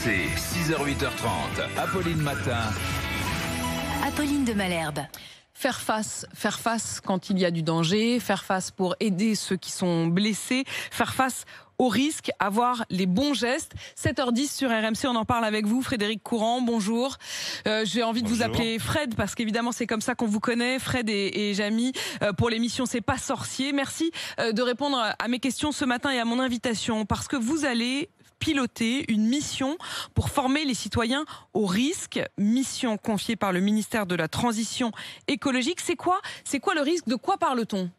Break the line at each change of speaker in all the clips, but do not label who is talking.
RMC, 6h-8h30, Apolline Matin.
Apolline de Malherbe.
Faire face quand il y a du danger, faire face pour aider ceux qui sont blessés, faire face au risque, avoir les bons gestes. 7h10 sur RMC, on en parle avec vous, Frédéric Courant, bonjour. J'ai envie de vous appeler Fred, parce qu'évidemment c'est comme ça qu'on vous connaît, Fred et Jamy, pour l'émission C'est pas sorcier. Merci de répondre à mes questions ce matin et à mon invitation, parce que vous allez piloter une mission pour former les citoyens au risque, mission confiée par le ministère de la Transition écologique. C'est quoi le risque? De quoi parle-t-on?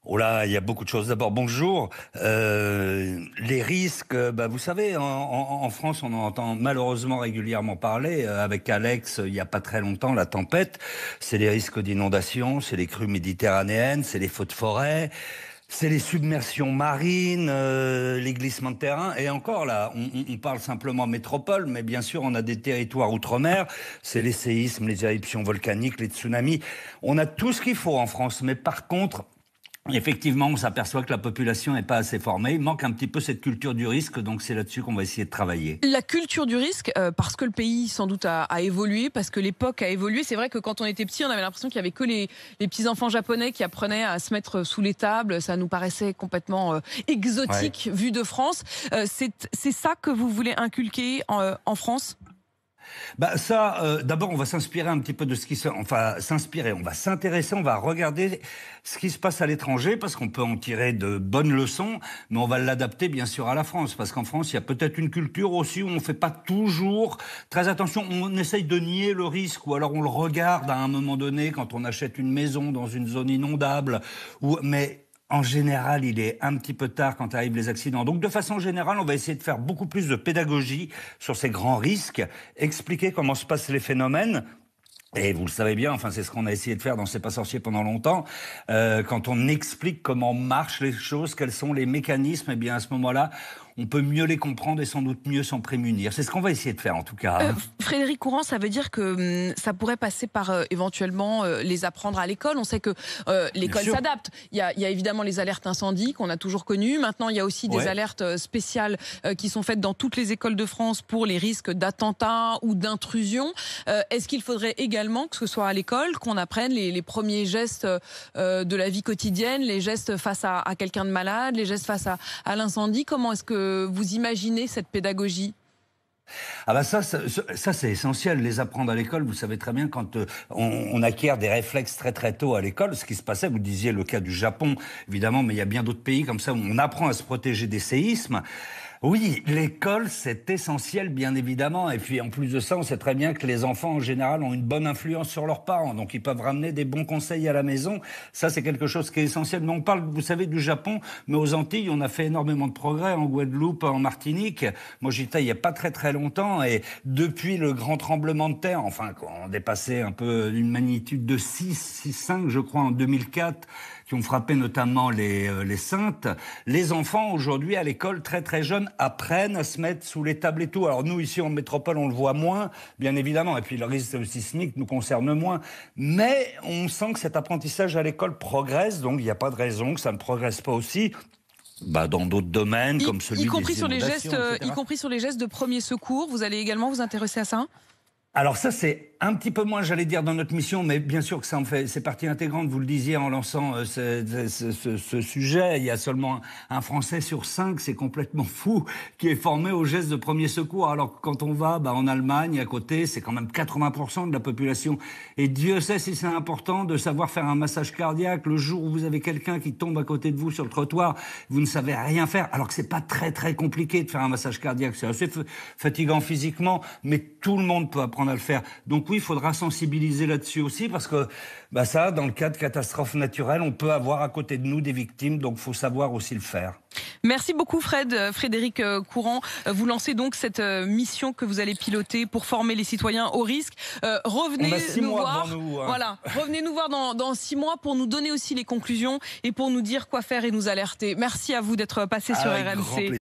Oh là, il y a beaucoup de choses. D'abord, bonjour. Les risques, vous savez, en France, on en entend malheureusement régulièrement parler. Avec Alex, il n'y a pas très longtemps, la tempête. C'est les risques d'inondation, c'est les crues méditerranéennes, c'est les feux de forêt. C'est les submersions marines, les glissements de terrain. Et encore là, on parle simplement métropole, mais bien sûr, on a des territoires outre-mer. C'est les séismes, les éruptions volcaniques, les tsunamis. On a tout ce qu'il faut en France. Mais par contre, effectivement, on s'aperçoit que la population n'est pas assez formée. Il manque un petit peu cette culture du risque, donc c'est là-dessus qu'on va essayer de travailler.
La culture du risque, parce que le pays sans doute a évolué, parce que l'époque a évolué. C'est vrai que quand on était petit, on avait l'impression qu'il n'y avait que les petits-enfants japonais qui apprenaient à se mettre sous les tables. Ça nous paraissait complètement exotique vu de France. C'est ça que vous voulez inculquer en France ?
D'abord, on va s'inspirer un petit peu de ce qui se... Enfin, s'inspirer, on va s'intéresser, on va regarder ce qui se passe à l'étranger, parce qu'on peut en tirer de bonnes leçons, mais on va l'adapter, bien sûr, à la France, parce qu'en France, il y a peut-être une culture aussi où on ne fait pas toujours très attention. On essaye de nier le risque, ou alors on le regarde à un moment donné quand on achète une maison dans une zone inondable, mais... En général, il est un petit peu tard quand arrivent les accidents. Donc, de façon générale, on va essayer de faire beaucoup plus de pédagogie sur ces grands risques, expliquer comment se passent les phénomènes. Et vous le savez bien, enfin c'est ce qu'on a essayé de faire dans C'est pas sorcier pendant longtemps. Quand on explique comment marchent les choses, quels sont les mécanismes, eh bien à ce moment-là, on peut mieux les comprendre et sans doute mieux s'en prémunir. C'est ce qu'on va essayer de faire en tout cas.
Frédéric Courant, ça veut dire que ça pourrait passer par éventuellement les apprendre à l'école. On sait que l'école s'adapte. Il y a évidemment les alertes incendies qu'on a toujours connues. Maintenant, il y a aussi des alertes spéciales qui sont faites dans toutes les écoles de France pour les risques d'attentats ou d'intrusion. Est-ce qu'il faudrait également que ce soit à l'école qu'on apprenne les premiers gestes de la vie quotidienne, les gestes face à quelqu'un de malade, les gestes face à l'incendie? Comment est-ce que vous imaginez cette pédagogie?
Ça c'est essentiel, les apprendre à l'école. Vous savez très bien, quand on acquiert des réflexes très très tôt à l'école, ce qui se passait, vous disiez le cas du Japon évidemment, mais il y a bien d'autres pays comme ça où on apprend à se protéger des séismes. Oui, l'école, c'est essentiel, bien évidemment. Et puis, en plus de ça, on sait très bien que les enfants, en général, ont une bonne influence sur leurs parents. Donc, ils peuvent ramener des bons conseils à la maison. Ça, c'est quelque chose qui est essentiel. Mais on parle, vous savez, du Japon. Mais aux Antilles, on a fait énormément de progrès. En Guadeloupe, en Martinique. Moi, j'étais il n'y a pas très, très longtemps. Et depuis le grand tremblement de terre, enfin, on dépassait un peu une magnitude de 6,5, je crois, en 2004, qui ont frappé notamment les Saintes. Les enfants, aujourd'hui, à l'école, très très jeunes, apprennent à se mettre sous les tables et tout. Alors nous, ici en métropole, on le voit moins, bien évidemment. Et puis le risque sismique nous concerne moins. Mais on sent que cet apprentissage à l'école progresse, donc il n'y a pas de raison que ça ne progresse pas aussi. Dans d'autres domaines, comme celui des inondations,
y compris sur les gestes de premier secours. Vous allez également vous intéresser à ça ?
Alors ça, c'est un petit peu moins, j'allais dire, dans notre mission, mais bien sûr que ça en fait, c'est partie intégrante, vous le disiez en lançant ce sujet. Il y a seulement un Français sur 5, c'est complètement fou, qui est formé aux gestes de premier secours. Alors que quand on va en Allemagne, à côté, c'est quand même 80% de la population. Et Dieu sait si c'est important de savoir faire un massage cardiaque le jour où vous avez quelqu'un qui tombe à côté de vous sur le trottoir, vous ne savez rien faire, alors que c'est pas très très compliqué de faire un massage cardiaque. C'est assez fatigant physiquement, mais tout le monde peut apprendre à le faire. Donc oui, il faudra sensibiliser là-dessus aussi, parce que dans le cas de catastrophes naturelles, on peut avoir à côté de nous des victimes, donc il faut savoir aussi le faire.
Merci beaucoup Frédéric Courant. Vous lancez donc cette mission que vous allez piloter pour former les citoyens au risque. Revenez nous voir. Voilà, revenez nous voir dans 6 mois pour nous donner aussi les conclusions et pour nous dire quoi faire et nous alerter. Merci à vous d'être passé sur RMC.